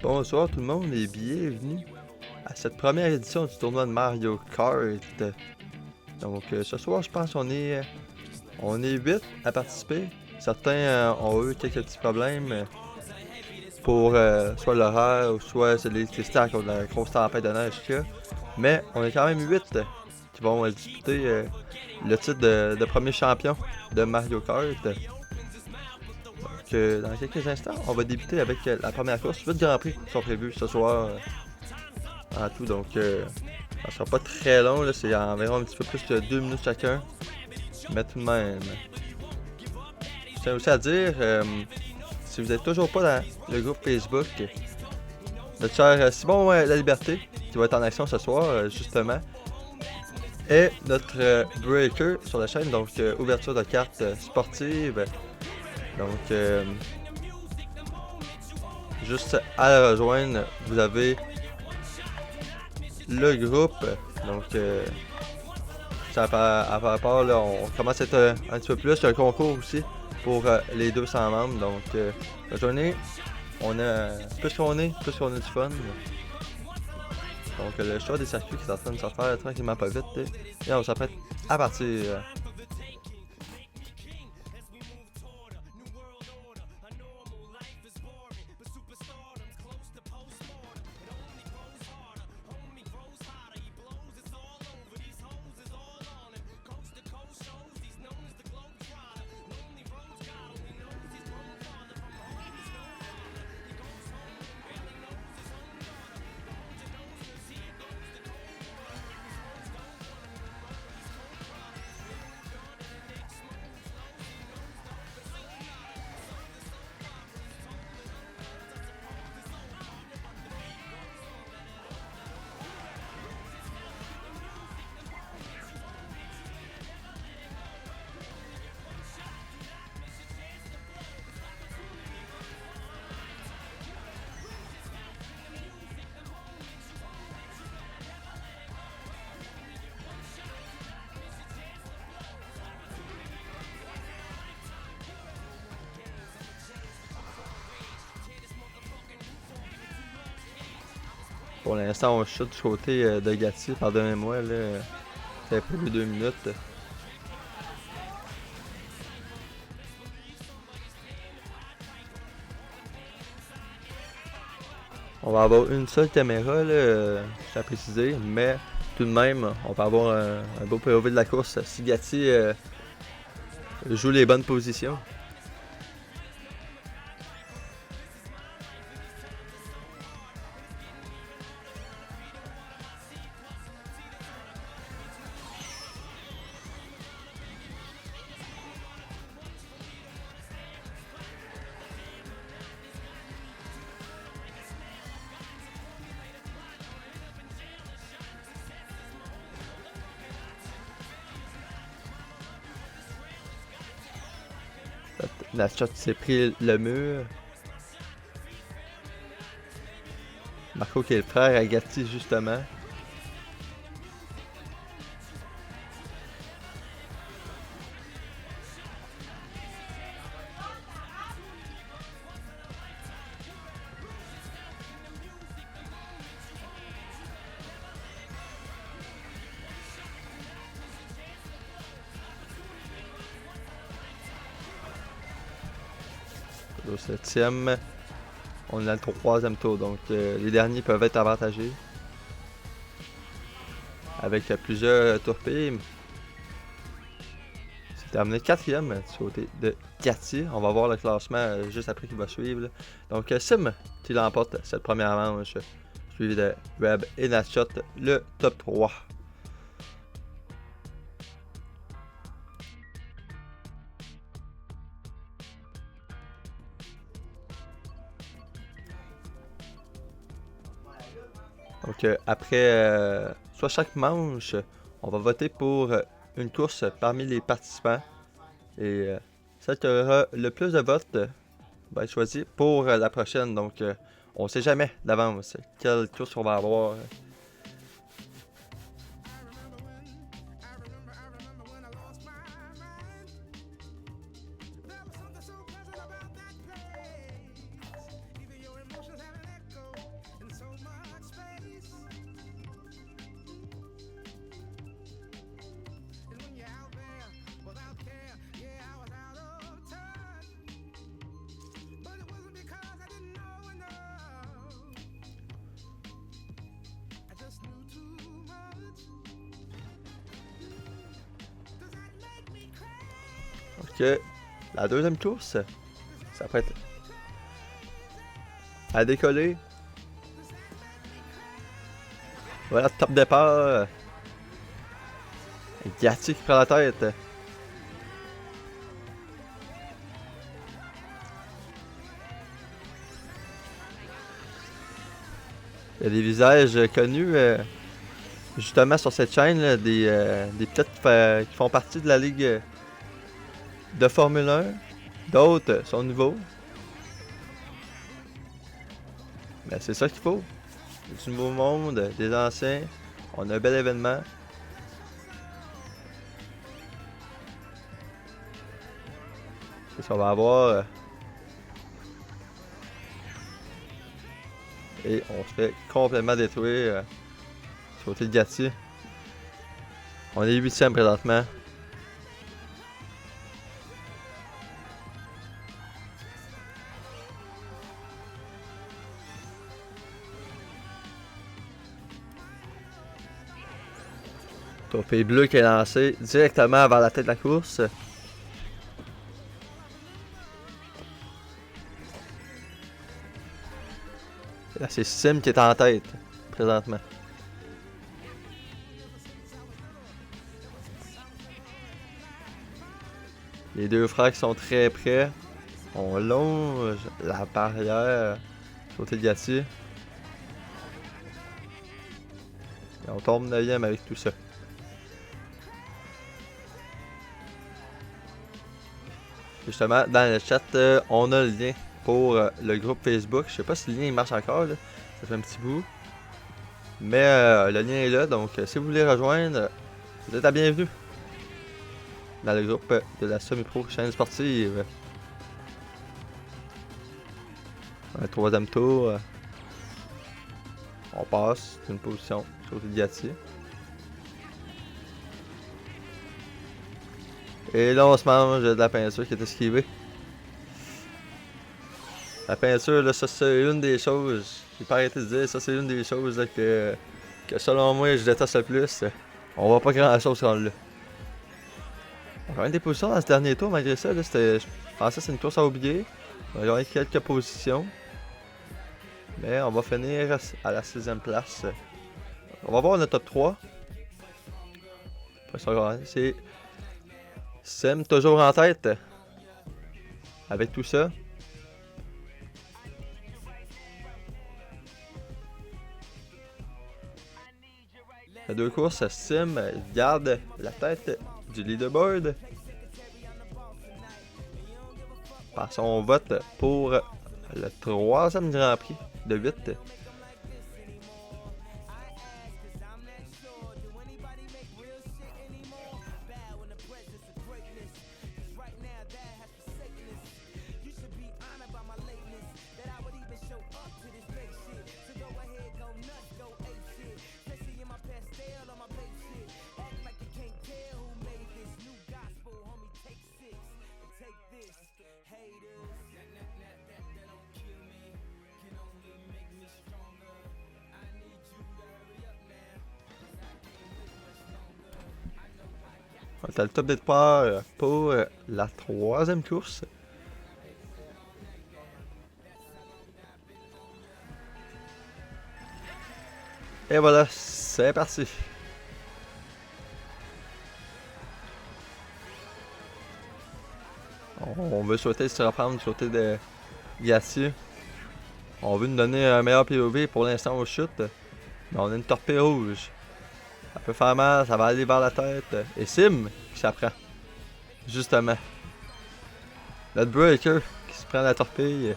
Bonsoir tout le monde et bienvenue à cette première édition du tournoi de Mario Kart. Donc ce soir je pense qu'on est 8 à participer. Certains ont eu quelques petits problèmes pour soit l'horaire ou soit l'électricité à cause de la grosse tempête de neige qu'il y a. Mais on est quand même 8 qui vont disputer le titre de premier champion de Mario Kart. Donc dans quelques instants, on va débuter avec la première course. 8 Grands Prix qui sont prévus ce soir en tout. Donc ça sera pas très long, là, c'est environ un petit peu plus que 2 minutes chacun. Mais tout de même. Je tiens aussi à dire, si vous n'êtes toujours pas dans le groupe Facebook, notre cher Simon La Liberté, qui va être en action ce soir, justement, est notre breaker sur la chaîne, donc ouverture de cartes sportives. Donc, juste à la rejoindre, vous avez le groupe. Donc, ça à part, là, on commence à être un petit peu plus. Il y a un concours aussi pour les 200 membres. Donc, rejoignez. Plus qu'on est du fun. Donc, le choix des circuits qui est en train de se faire tranquillement pas vite. Et on s'apprête à partir. Pour l'instant, on chute du côté de Gatti. Pardonnez-moi, là. Ça fait plus de 2 minutes. On va avoir une seule caméra, là, j'ai à préciser, mais tout de même, on va avoir un beau POV de la course si Gatti joue les bonnes positions. La shot s'est pris le mur. Marco qui est le frère à Gatti justement. Au 7ème, on est dans le 3e tour, donc les derniers peuvent être avantagés. Avec plusieurs tourpilles. C'est terminé 4ème du côté de Gatti. On va voir le classement juste après qui va suivre. Là. Donc Sim qui l'emporte cette première manche, suivi de Web et Natshot, le top 3. Donc après soit chaque manche, on va voter pour une course parmi les participants. Et celle qui aura le plus de votes va être choisie pour la prochaine. Donc on ne sait jamais d'avance quelle course on va avoir. la deuxième course, ça peut être à décoller. Voilà, top départ. Gatti qui prend la tête. Il y a des visages connus justement sur cette chaîne, là, des pilotes qui font partie de la ligue de Formule 1. D'autres sont nouveaux. Mais c'est ça qu'il faut. Du nouveau monde, des anciens. On a un bel événement. C'est ça, on va avoir. Et on se fait complètement détruire du côté de Gatti. On est 8ème présentement. Trophée bleu qui est lancé directement vers la tête de la course. Là, c'est Sim qui est en tête présentement. Les deux frères qui sont très près. On longe la barrière côté de Gatti. Et on tombe 9ème avec tout ça. Justement, dans le chat, on a le lien pour le groupe Facebook. Je sais pas si le lien il marche encore, là. Ça fait un petit bout. Mais le lien est là, donc si vous voulez rejoindre, vous êtes la bienvenue dans le groupe de la Semi-Pro chaîne sportive. Un troisième tour. On passe d'une position sur le Gatti. Et là, on se mange de la peinture qui est esquivée. La peinture, là, ça c'est une des choses, j'ai pas arrêté de dire, ça c'est une des choses là, que selon moi je déteste le plus. On voit pas grand chose quand là. On a quand même des positions dans ce dernier tour, malgré ça, là, je pensais que c'est une course à oublier. On a gagné quelques positions. Mais on va finir à la 6ème place. On va voir notre top 3. C'est Sim toujours en tête. Avec tout ça. Les deux courses, Sim garde la tête du leaderboard. Par son vote pour le 3e Grand Prix de 8. On est à le top départ pour la 3e course. Et voilà, c'est parti. On veut souhaiter se reprendre du côté de Gatti. On veut nous donner un meilleur POV pour l'instant aux chutes. Mais on a une torpille rouge. Ça peut faire mal, ça va aller vers la tête. Et Sim qui s'apprend. Justement. Notre breaker qui se prend la torpille.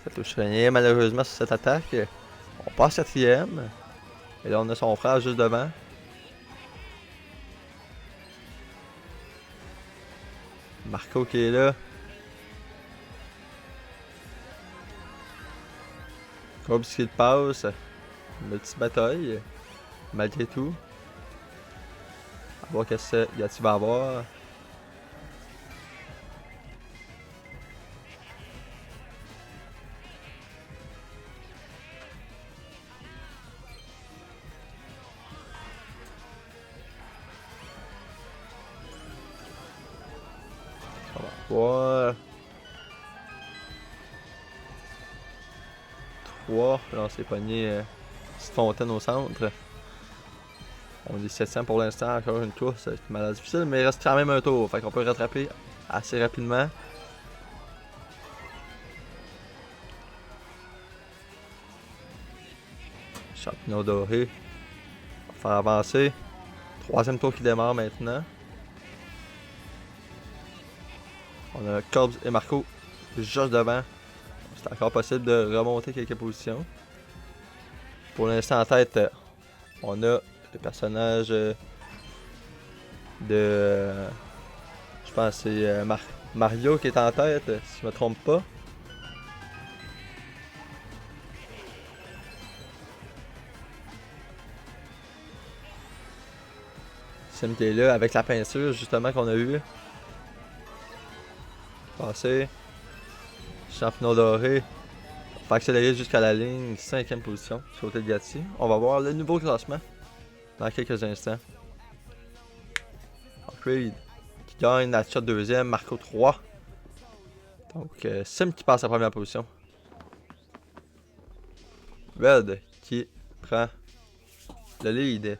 Ça touche rien malheureusement sur cette attaque. On passe 4ème. Et là on a son frère juste devant. Marco qui est là. Comme ce qu'il passe. Une petite bataille. Malgré tout. On va voir qu'est-ce que Gatti va avoir. 3. 3. Là, on s'est pogné petite fontaine au centre. On est 700 pour l'instant, encore une course. Ça va être malade difficile, mais il reste quand même un tour. Fait qu'on peut rattraper assez rapidement. Champignon doré. On va faire avancer. Troisième tour qui démarre maintenant. On a Corbs et Marco juste devant. C'est encore possible de remonter quelques positions. Pour l'instant en tête, on a le personnage de... je pense que c'est Mario qui est en tête, si je me trompe pas. Sim qui est là avec la peinture justement qu'on a eu. Passer. Champignon doré. On va accélérer jusqu'à la ligne 5e position sur côté de Gatti. On va voir le nouveau classement dans quelques instants. Creed qui gagne, Natchat 2e, Marco 3. Donc Sim qui passe à première position. Red qui prend le lead.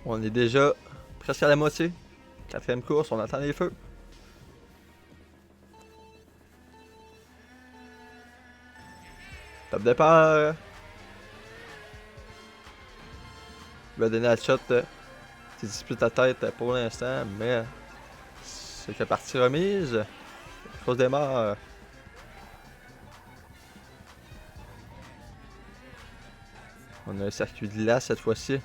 On est déjà presque à la moitié. 4e course, on attend les feux. Top départ. Il va donner la shot. Qui dispute la tête pour l'instant, mais c'est que partie remise. La course démarre. On a un circuit de glace cette fois-ci.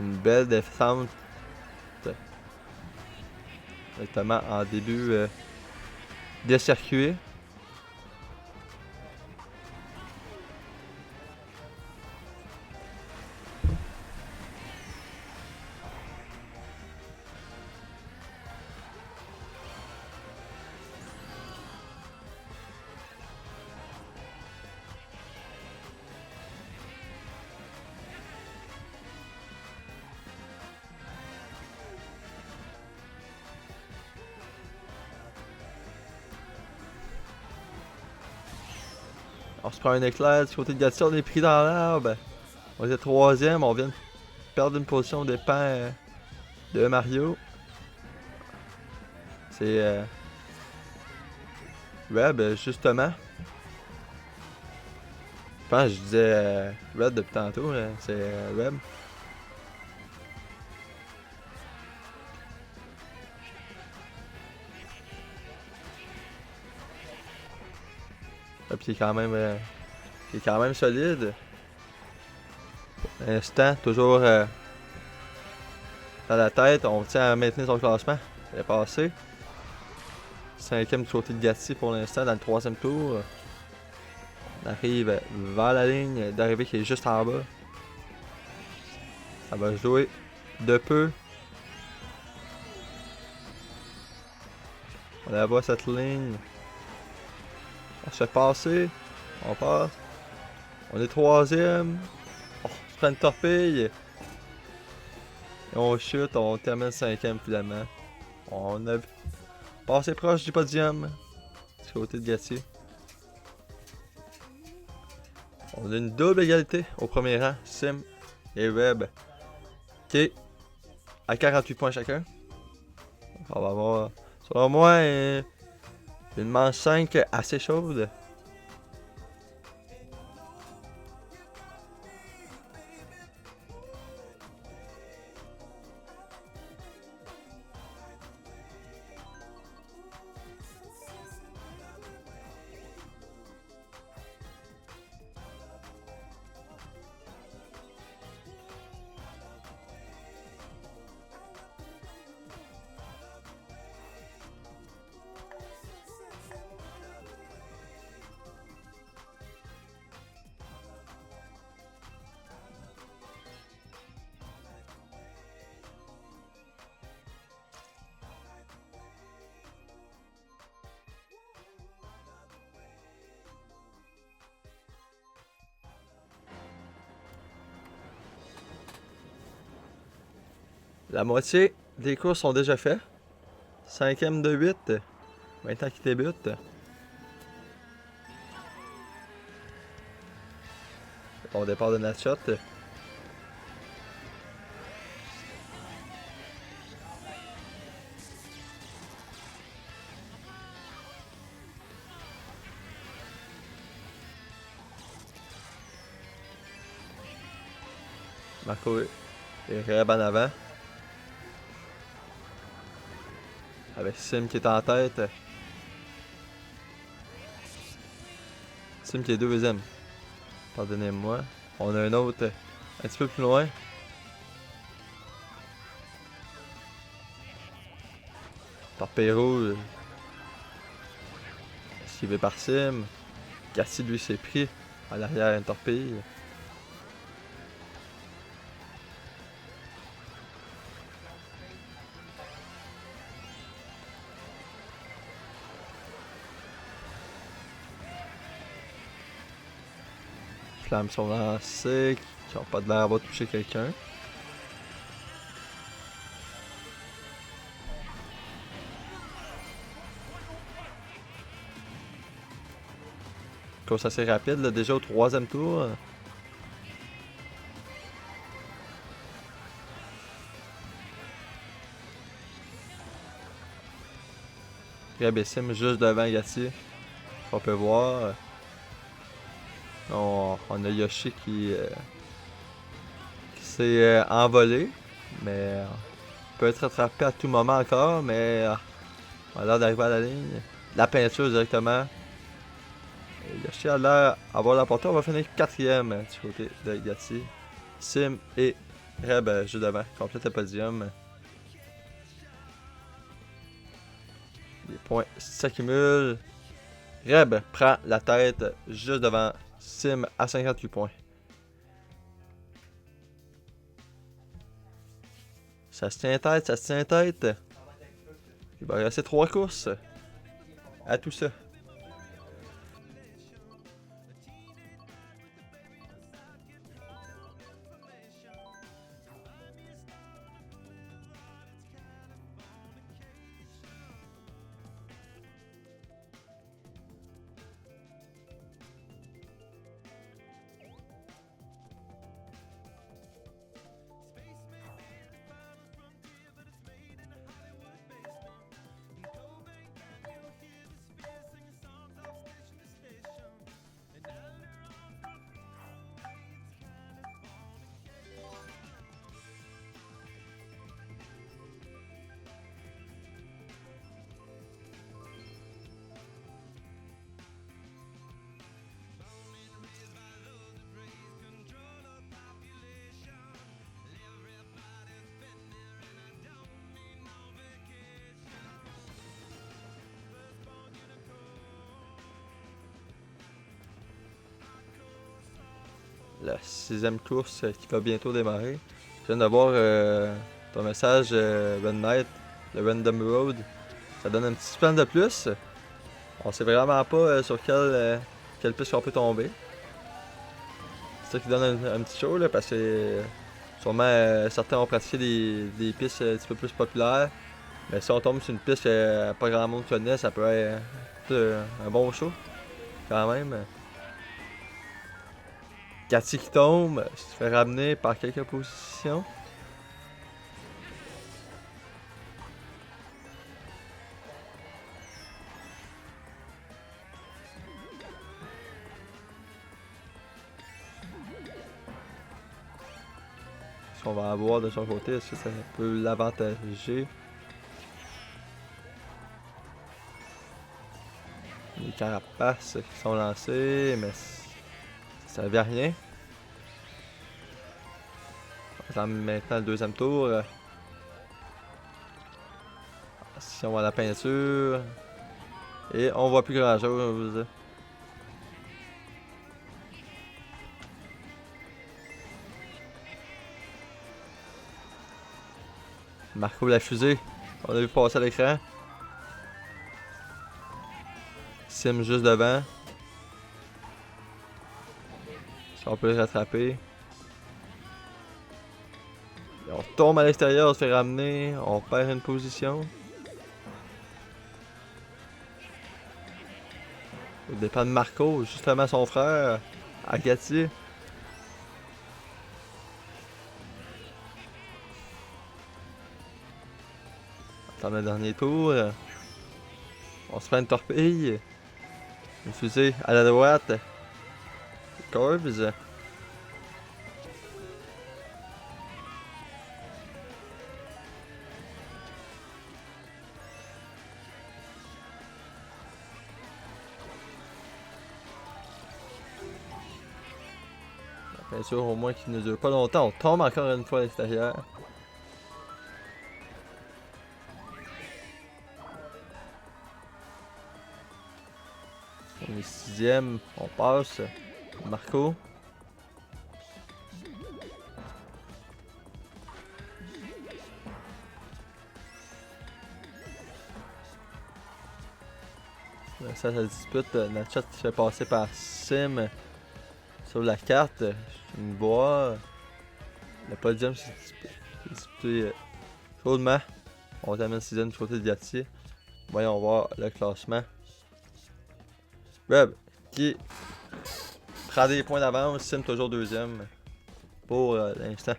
Une belle descente. Directement en début de circuit. On se prend un éclair du côté de Gatti, on est pris dans l'arbre. On était 3e, on vient de perdre une position des dépens de Mario. C'est Web, justement. Je pense que je disais Red depuis tantôt, c'est Web. Puis qui est quand même solide. Pour l'instant, toujours dans la tête, on tient à maintenir son classement. C'est passé. 5e du côté de Gatti pour l'instant dans le 3e tour. On arrive vers la ligne d'arrivée qui est juste en bas. Ça va jouer de peu. On la voit cette ligne. On se fait passer. On passe. On est 3e. On se prend une torpille. Et on chute. On termine 5e finalement. On a passé proche du podium. Du côté de Gatti. On a une double égalité au premier rang. Sim et Web. Qui à 48 points chacun. Donc on va avoir, selon moi, une manche 5 assez chaude. La moitié des courses sont déjà faites. 5e de 8. Maintenant qu'il débute. Bon départ de Natshot. Marco et Reb en avant. Avec Sim qui est en tête. Sim qui est deuxième. Pardonnez-moi. On a un autre un petit peu plus loin. Torpedo. Esquivé par Sim. Gassi lui s'est pris à l'arrière une torpille. Flammes sont lancées, qui n'ont pas de l'air d'avoir touché quelqu'un. Course assez rapide, là, déjà au 3e tour. Reb et Sim juste devant Gassi. On peut voir. On a Yoshi qui s'est envolé, mais peut être attrapé à tout moment encore, mais on a l'air d'arriver à la ligne. La peinture directement. Et Yoshi a l'air d'avoir la portée. On va finir 4e du côté de Gassi. Sim et Reb juste devant. Complète le podium. Les points s'accumulent. Reb prend la tête juste devant Sim à 58 points. Ça se tient tête, ça se tient tête. Il va rester 3 courses à tout ça. La 6e course qui va bientôt démarrer. Je viens de voir ton message, Red Knight, le Random Road. Ça donne un petit span de plus. On sait vraiment pas sur quelle piste on peut tomber. C'est ça qui donne un petit show, là, parce que sûrement certains ont pratiqué des pistes un petit peu plus populaires. Mais si on tombe sur une piste que pas grand monde connaît, ça peut être un bon show quand même. Cathy qui tombe, se fait ramener par quelques positions. ce qu'on va avoir de son côté. Est-ce que ça peut l'avantager? Les carapaces qui sont lancés, mais ça servait à rien. On attend maintenant le deuxième tour. Si on voit la peinture. Et on voit plus grand chose. Marco la fusée. On a vu passer à l'écran. Sim juste devant. Si on peut le rattraper. Et on tombe à l'extérieur, on se fait ramener. On perd une position. Ça dépend de Marco, justement son frère, Agati. Attends le dernier tour. On se fait une torpille. Une fusée à la droite. Corvs. Bien sûr, au moins qu'il ne dure pas longtemps. On tombe encore une fois à l'extérieur. On est sixième, on passe. Marco. Ça dispute. Natchat se fait passer par Sim sur la carte. Je me vois. Le podium s'est disputé chaudement. On termine sixième du côté de Gatti. Voyons voir le classement. Web qui prend des points d'avance. Sim toujours deuxième pour l'instant.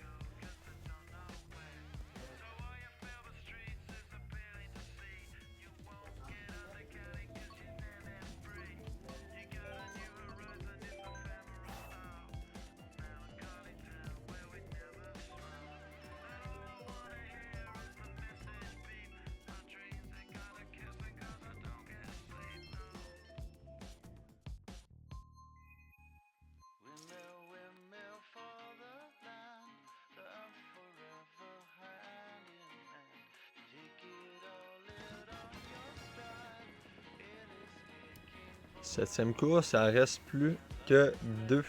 Septième course, ça reste plus que 2.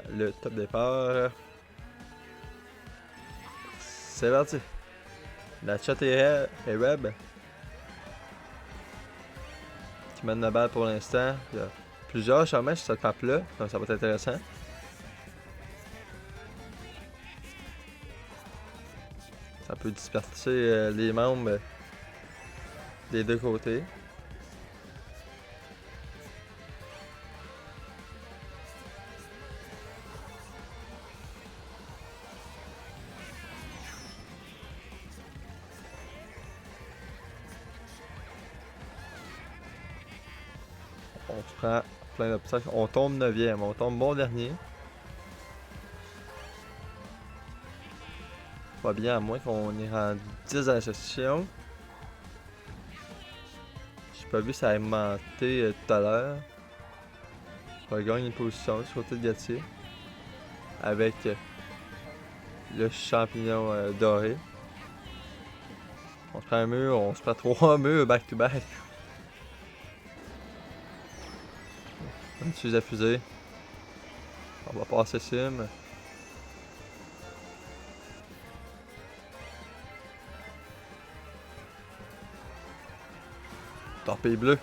Le top départ. C'est parti. La chat et Web qui mène la balle pour l'instant. Il y a plusieurs chemins sur cette map-là, donc ça va être intéressant. Ça peut disperser les membres des deux côtés. On se prend plein d'obstacles. On tombe 9e, on tombe bon dernier. Pas bien, à moins qu'on ait rendu 10 à la session. J'ai pas vu ça aimanter tout à l'heure. Je regagne une position sur le côté de Gatti. Avec le champignon doré. On se prend un mur, on se prend 3 murs back to back. On utilise la fusée. On va passer Sim. Torpille bleue.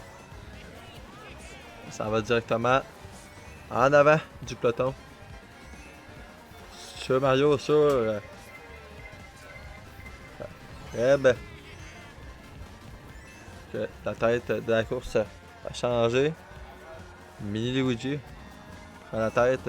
Ça va directement en avant du peloton. Sur Mario, sur Reb. Que la tête de la course a changé. Mini Luigi prend la tête.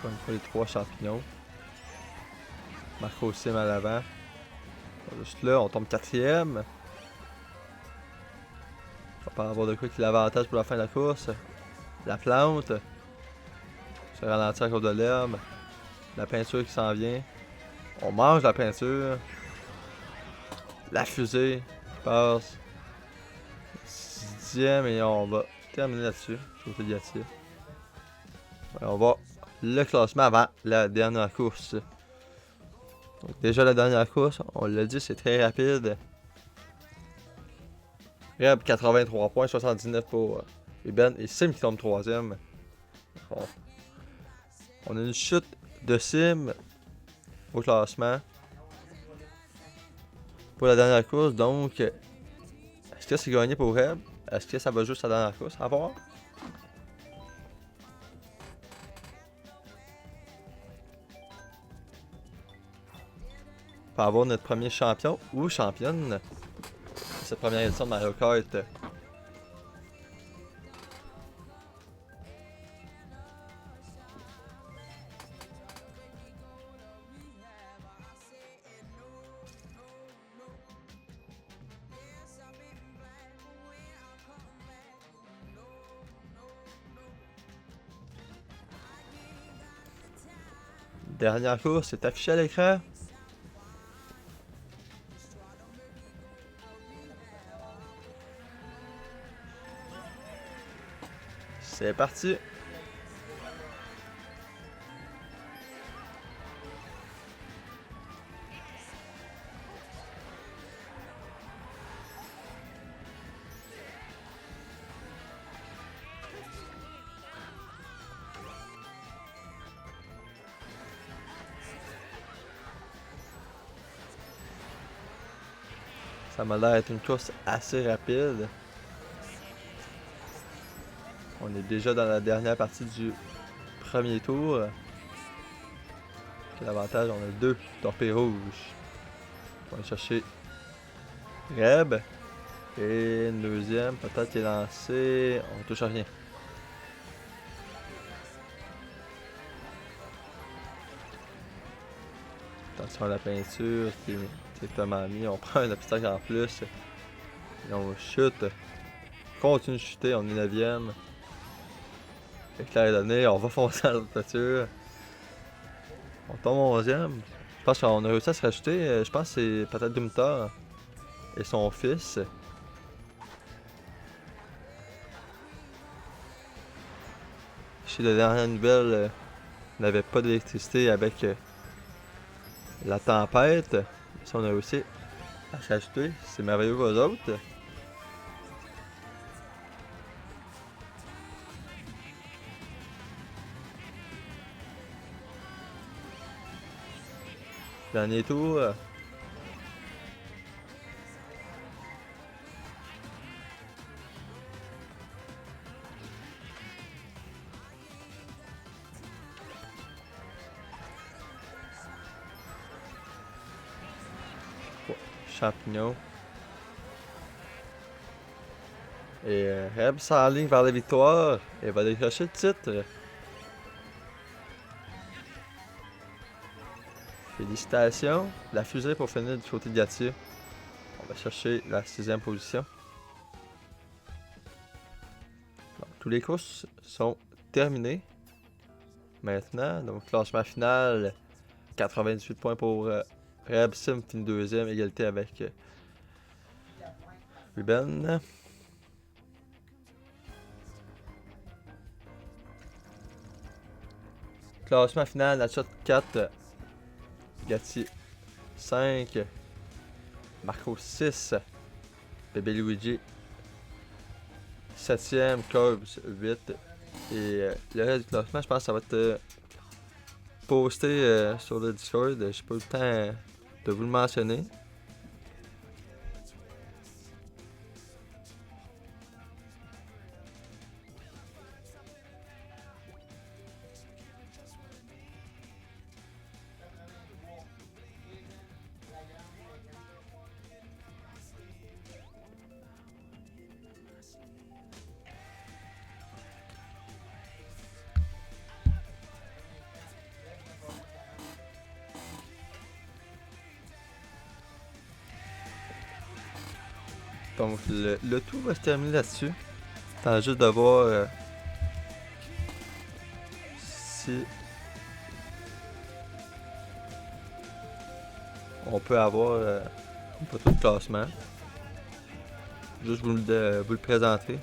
Encore une fois, les 3 champignons. Marco Sim à l'avant. Juste là, on tombe 4ème. On va pas avoir de quoi qui l'avantage pour la fin de la course. La plante. Se ralentir à cause de l'herbe. La peinture qui s'en vient. On mange la peinture. La fusée qui passe. 6ème et on va terminer là-dessus. Côté de Gatier. On va le classement avant la dernière course. Donc déjà la dernière course, on l'a dit, c'est très rapide. Reb 83 points, 79 pour Ruben et Sim qui tombe 3ème. On a une chute de Sim au classement pour la dernière course. Donc, est-ce que c'est gagné pour Reb? Est-ce que ça va juste à la dernière course? À voir. On va avoir notre premier champion ou championne de cette première édition de Mario Kart. Dernière course est affichée à l'écran. C'est parti. Ça m'a l'air d'être une course assez rapide. On est déjà dans la dernière partie du premier tour. Quel avantage, on a 2 torpilles rouges. On va aller chercher Reb. Et une deuxième, peut-être qu'il est lancé. On touche à rien. Attention à la peinture, c'est tellement mis. On prend un obstacle en plus. Et on chute. Continue de chuter, on est 9ème. Éclair est donné, on va foncer dans l'autre voiture. On tombe 11ème. Je pense qu'on a réussi à se rajouter. Je pense que c'est peut-être Dumtar et son fils. Chez la dernière nouvelle, on n'avait pas d'électricité avec la tempête. Si on a réussi à s'ajouter, c'est merveilleux pour eux autres. Dernier tour. Champignon. Et Reb s'enligne vers la victoire et va décrocher le titre. Félicitations. La fusée pour finir du côté de Gatier. On va chercher la 6ème position. Donc, tous les courses sont terminées. Maintenant, donc classement final, 98 points pour Reb. Sim finit 2ème, égalité avec Ruben. Classement final, Natchat 4, Gatier 5, Marco 6, Bébé Luigi 7ème, Corbs 8. Et le reste du classement, je pense que ça va être posté sur le Discord. J'ai pas eu le temps de vous le mentionner. Donc le tout va se terminer là-dessus. Attends juste de voir si on peut avoir pas tout le classement. Juste vous le présenter.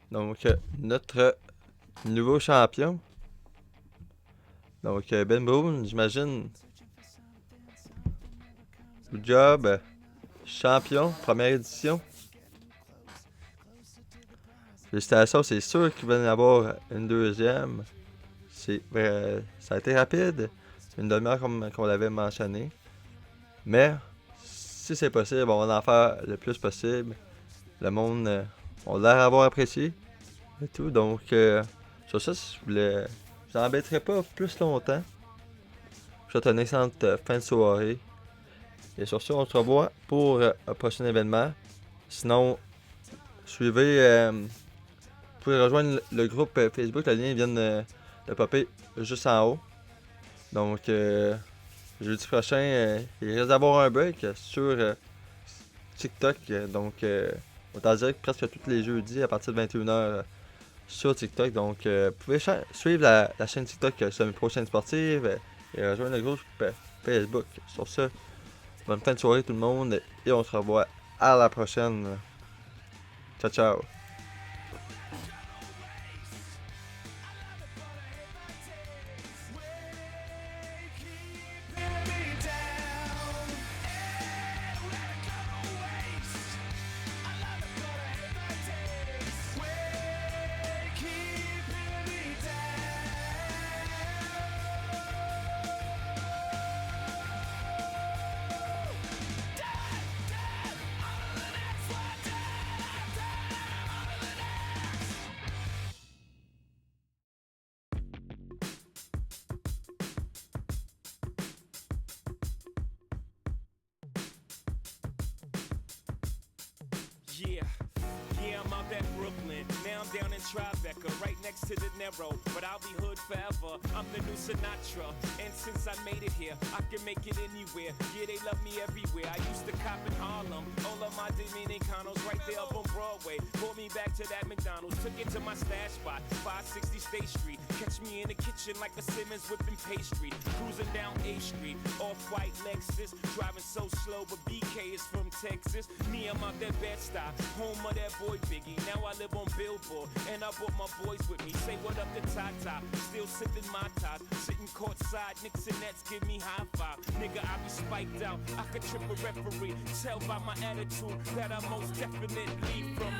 Donc, notre nouveau champion. Donc, Ben Boone, j'imagine. Good job. Champion, première édition. Félicitations, c'est sûr qu'il va y en avoir une deuxième. Ça a été rapide. Une demi-heure comme on l'avait mentionné. Mais, si c'est possible, on va en faire le plus possible. Le monde a l'air d'avoir apprécié. Et tout. Donc, sur ça, je vous embêterai pas plus longtemps. Je vous souhaite une excellente fin de soirée. Et sur ce, on se revoit pour un prochain événement. Sinon, suivez. Vous pouvez rejoindre le groupe Facebook. Le lien vient de popper juste en haut. Donc, jeudi prochain, il risque d'avoir un break sur TikTok. Donc, on direct presque tous les jeudis à partir de 21h sur TikTok. Donc, vous pouvez suivre la chaîne TikTok Semi-Pro Chaîne Sportive et rejoindre le groupe Facebook. Sur ce, bonne fin de soirée tout le monde et on se revoit à la prochaine. Ciao, ciao. Yeah, I'm out at Brooklyn. Now I'm down in Tribeca, right next to the Narrow. But I'll be hood forever. I'm the new Sinatra. And since I made it here, I can make it anywhere. Yeah, they love me everywhere. I used to cop in Harlem. All of my Dominicanos right there up on Broadway. Brought me back to that McDonald's. Took it to my stash spot, 560 State Street. Catch me in the kitchen like a Simmons whipping pastry. Cruising down A Street, off-white Lexus. Driving so slow, but BK is from Texas. Me, I'm out that Bed-Stuy, home of that boy Biggie. Now I live on Billboard, and I brought my boys with me. Say what up to Tata, still sipping my top. Sitting courtside, Knicks and Nets give me high five. Nigga, I be spiked out, I could trip a referee. Tell by my attitude that I most definitely from